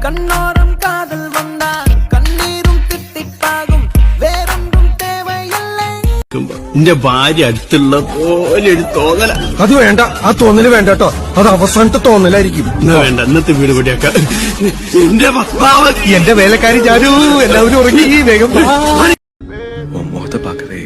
கண்ணோரம் காதல் வந்தால் கண்ணீரும் தித்திப்பாகும் வேறொன்றும் தேவையில்லை. എന്റെ ഭാര്യ അടുത്തുള്ള പോലെ ഒരു തോന്നല. അത് വേണ്ട, ആ തോന്നല് വേണ്ട കേട്ടോ. അത് അവസാനത്തെ തോന്നലായിരിക്കും. എന്നാ വേണ്ട, ഇന്നത്തെ വീട് കൂടിയാക്കാം. എന്റെ വേലക്കാരി ചാരു, എല്ലാവരും ഉറങ്ങി. വേഗം മുഖത്തെ പാക്കതേ.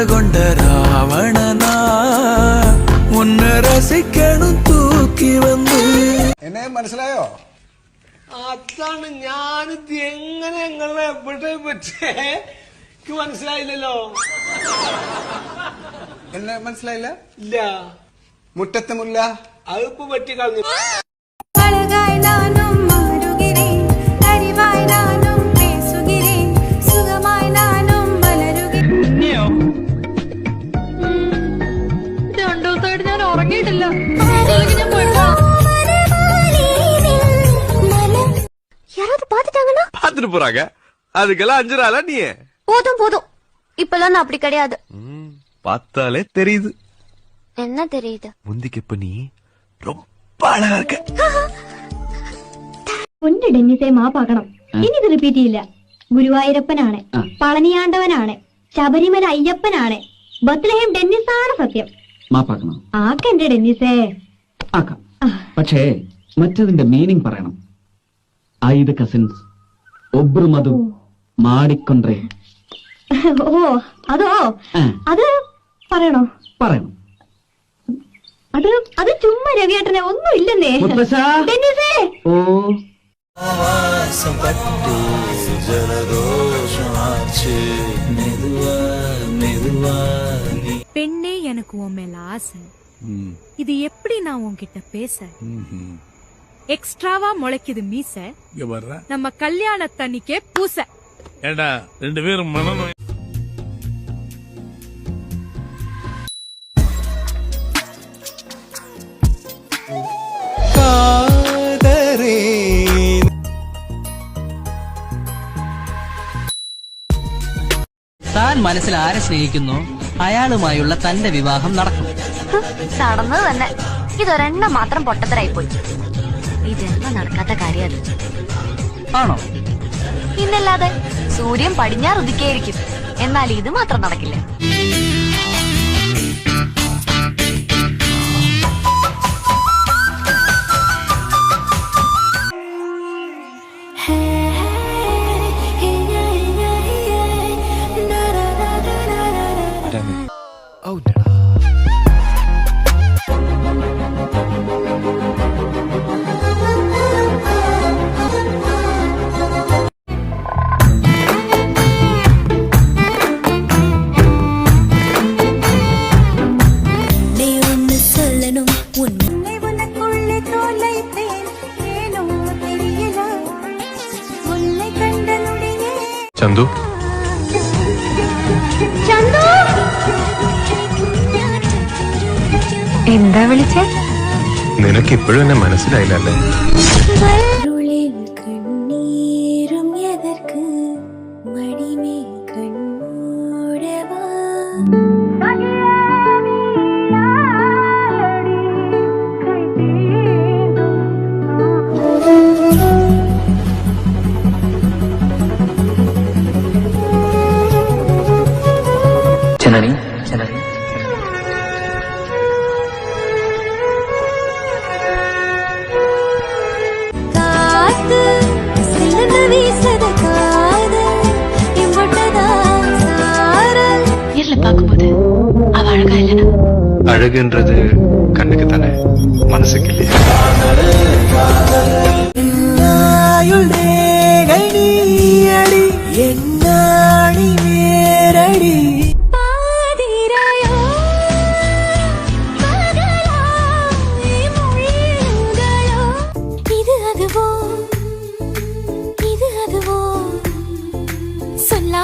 கொண்ட ராவணனா உன்னை ரசிக்கணும் തൂക്കി വന്നു. എന്നെ മനസ്സിലായോ? അതാണ് ഞാനിത് എങ്ങനെ ഞങ്ങളെ എവിടെ പറ്റേ മനസ്സിലായില്ലല്ലോ. എന്നെ മനസ്സിലായില്ല? ഇല്ല, മുറ്റത്തെ മുല്ല അതിപ്പോ പറ്റി കളഞ്ഞു. ഞാൻ ഉറങ്ങിയിട്ടില്ല. யாராவது பாத்துட்டாங்கன்னா பாத்துட்டு போறாங்க, அதுக்கெல்லாம் 5 நாளா நீ? போதும் போதும், இப்பெல்லாம் நான் அப்படி கிடையாது. பார்த்தாலே தெரியுது. என்ன தெரியுது? முந்திக்கு இப்ப நீ ரொம்ப அழகா இருக்க. പൊന്നു ഡെന്നിസെ മാപ്പാക്കണം. ഇനി ഇത് റിപ്പീറ്റ് ചെയ്യില്ല. ഗുരുവായൂരപ്പനാണ്, പളനിയാണ്ടവനാണ്, ശബരിമല അയ്യപ്പനാണ്, ബത്ലഹേം ഡെന്നിസാണ് സത്യം. മാപ്പാക്കണം. ആക്കെന്റെ ഡെന്നിസേ. ആക്കാം, പക്ഷേ മറ്റതിന്റെ മീനിങ് പറയണം. 5 കസിൻസ്, ഒബ്രു മധു, മാടിക്കൊണ്ടേ. ഓ അതോ, അത് പറയണോ? പറയണം. അത് ചുമ്മാ രവിയേട്ടനെ ഒന്നും ഇല്ലെന്നേ. ഡെന്നിസേ. ഓ பெண்ணே, எனக்கு உன் மேல ஆசை. இது எப்படி நான் உன்கிட்ட பேச? எக்ஸ்ட்ராவா முளைக்குது மீச, நம்ம கல்யாணத்தன்னிக்கே பூச. ஏண்டா 2 பேரும் மனநோய். താൻ മനസ്സിൽ ആരെ സ്നേഹിക്കുന്നു അയാളുമായുള്ള തന്റെ വിവാഹം നടക്കും. നടന്നത് തന്നെ. ഇതൊരെണ്ണം മാത്രം പൊട്ടത്തരായി പോയി. ഇതെല്ലാം നടക്കാത്ത കാര്യം. ആണോ? ഇന്നല്ലാതെ സൂര്യൻ പടിഞ്ഞാറ് ഉദിക്കായിരിക്കും, എന്നാൽ ഇത് മാത്രം നടക്കില്ല. ചന്തു, എന്താ വിളിച്ചേ? നിനക്ക് ഇപ്പോഴും എന്നെ മനസ്സിലായില്ലല്ലേ? ജനനി, ജനനി, அழகுன்றது கண்ணுக்கு தானே, மனசுக்கு இல்லையா?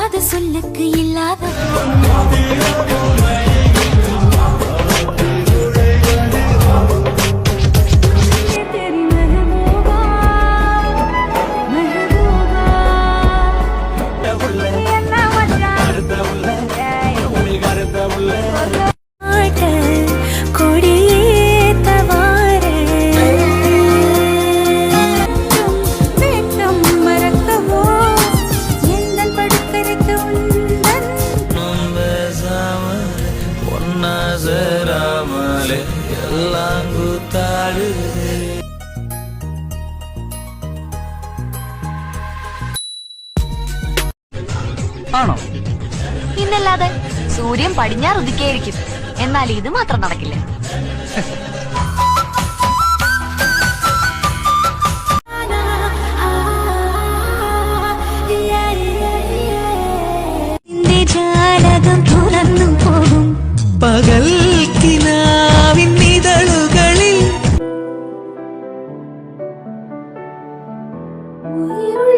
சொல்லாத சொல்லுக்கு இல்லாத ആണോ? പിന്നല്ലാതെ സൂര്യൻ പടിഞ്ഞാറുദിക്കായിരിക്കും, എന്നാൽ ഇത് മാത്രം നടക്കില്ല. ജാലകം തുറന്നു പോകും പകൽ കിനാവിൻ ഇതളുകളിൽ ഉயிருള്ള